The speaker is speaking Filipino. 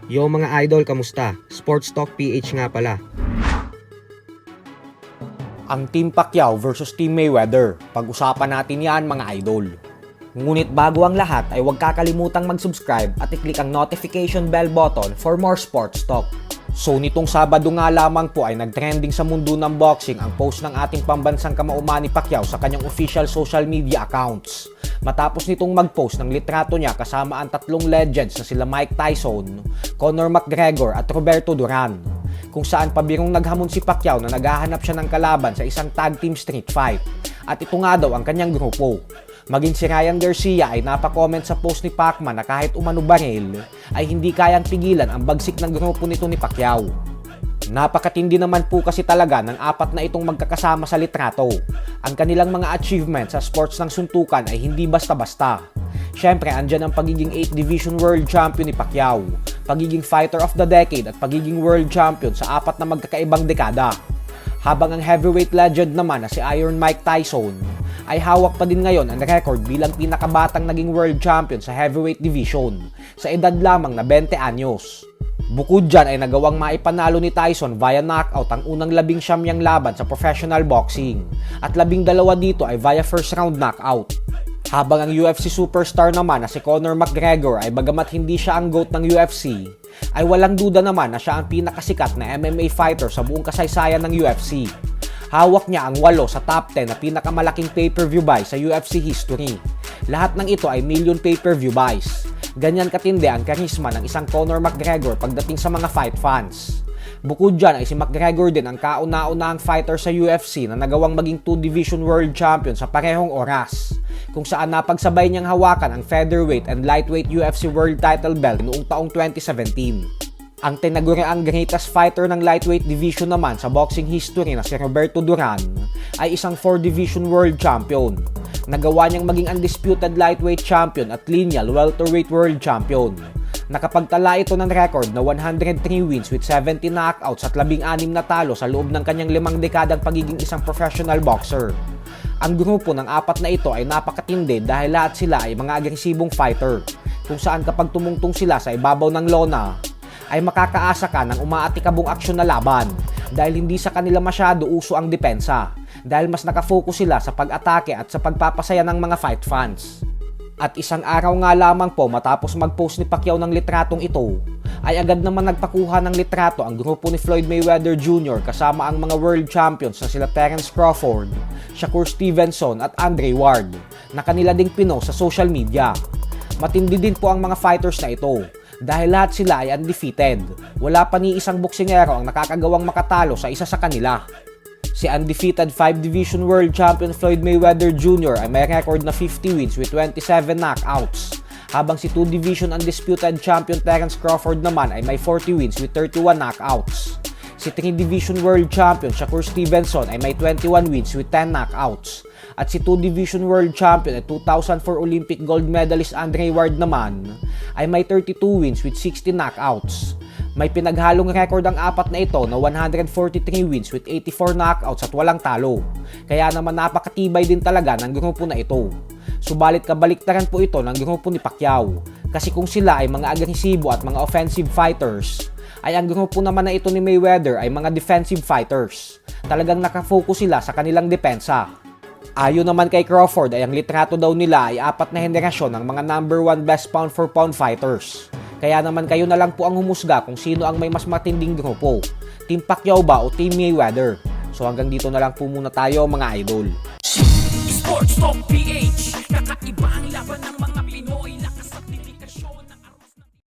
Yo mga idol, kamusta? Sports Talk PH nga pala. Ang Team Pacquiao versus Team Mayweather. Pag-usapan natin yan mga idol. Ngunit bago ang lahat ay huwag kakalimutang mag-subscribe at i-click ang notification bell button for more sports talk. So nitong Sabado nga lamang po ay nagtrending sa mundo ng boxing ang post ng ating pambansang kamauman ni Pacquiao sa kanyang official social media accounts. Matapos nitong mag-post ng litrato niya kasama ang tatlong legends na sila Mike Tyson, Conor McGregor at Roberto Duran, kung saan pabirong naghamon si Pacquiao na naghahanap siya ng kalaban sa isang tag team street fight. At ito nga daw ang kanyang grupo. Maging si Ryan Garcia ay napakomment sa post ni Pacman na kahit umano baril ay hindi kayang pigilan ang bagsik ng grupo nito ni Pacquiao. Napakatindi naman po kasi talaga ng apat na itong magkakasama sa litrato. Ang kanilang mga achievements sa sports ng suntukan ay hindi basta-basta. Siyempre, andyan ang pagiging 8th Division World Champion ni Pacquiao, pagiging Fighter of the Decade at pagiging World Champion sa apat na magkakaibang dekada. Habang ang heavyweight legend naman na si Iron Mike Tyson ay hawak pa din ngayon ang record bilang pinakabatang naging world champion sa heavyweight division sa edad lamang na 20 anyos. Bukod dyan ay nagawang maipanalo ni Tyson via knockout ang unang 19 niyang laban sa professional boxing at 12 dito ay via first round knockout. Habang ang UFC superstar naman na si Conor McGregor ay bagamat hindi siya ang GOAT ng UFC, ay walang duda naman na siya ang pinakasikat na MMA fighter sa buong kasaysayan ng UFC. Hawak niya ang 8 sa top 10 na pinakamalaking pay-per-view buys sa UFC history. Lahat ng ito ay million pay-per-view buys. Ganyan katindi ang karisma ng isang Conor McGregor pagdating sa mga fight fans. Bukod dyan ay si McGregor din ang kauna-unahang fighter sa UFC na nagawang maging 2 Division World Champion sa parehong oras, kung saan napagsabay niyang hawakan ang featherweight and lightweight UFC World Title belt noong taong 2017. Ang tinaguriang greatest fighter ng lightweight division naman sa boxing history na si Roberto Duran ay isang 4 Division World Champion. Nagawa niyang maging undisputed lightweight champion at lineal welterweight world champion. Nakapagtala ito ng record na 103 wins with 70 knockouts at 16 na talo sa loob ng kanyang 5 dekadang pagiging isang professional boxer. Ang grupo ng apat na ito ay napakatindi dahil lahat sila ay mga agresibong fighter, kung saan kapag tumungtong sila sa ibabaw ng lona, ay makakaasa ka ng umaatikabong aksyon na laban dahil hindi sa kanila masyado uso ang depensa dahil mas nakafocus sila sa pag-atake at sa pagpapasaya ng mga fight fans. At isang araw nga lamang po matapos mag-post ni Pacquiao ng litratong ito, ay agad naman nagpakuha ng litrato ang grupo ni Floyd Mayweather Jr. kasama ang mga world champions na sila Terence Crawford, Shakur Stevenson at Andre Ward na kanila ding pinost sa social media. Matindi din po ang mga fighters na ito dahil lahat sila ay undefeated. Wala pa ni isang boksingero ang nakakagawang makatalo sa isa sa kanila. Si undefeated 5 Division World Champion Floyd Mayweather Jr. ay may record na 50 wins with 27 knockouts, habang si 2 Division Undisputed Champion Terence Crawford naman ay may 40 wins with 31 knockouts. Si 3 Division World Champion Shakur Stevenson ay may 21 wins with 10 knockouts. At si 2 Division World Champion at 2004 Olympic gold medalist Andre Ward naman ay may 32 wins with 60 knockouts. May pinaghalong record ang apat na ito na 143 wins with 84 knockouts at walang talo. Kaya naman napakatibay din talaga ng grupo na ito. Subalit kabaliktaran po ito ng grupo ni Pacquiao. Kasi kung sila ay mga agresibo at mga offensive fighters, ay ang grupo naman na ito ni Mayweather ay mga defensive fighters. Talagang nakafocus sila sa kanilang depensa. Ayon naman kay Crawford ay ang litrato daw nila ay 4 na henerasyon ng mga number 1 best pound for pound fighters. Kaya naman kayo na lang po ang humusga kung sino ang may mas matinding grupo, Team Pacquiao ba o Team Mayweather. So hanggang dito na lang po muna tayo mga idol. Sports Talk PH, kakaiba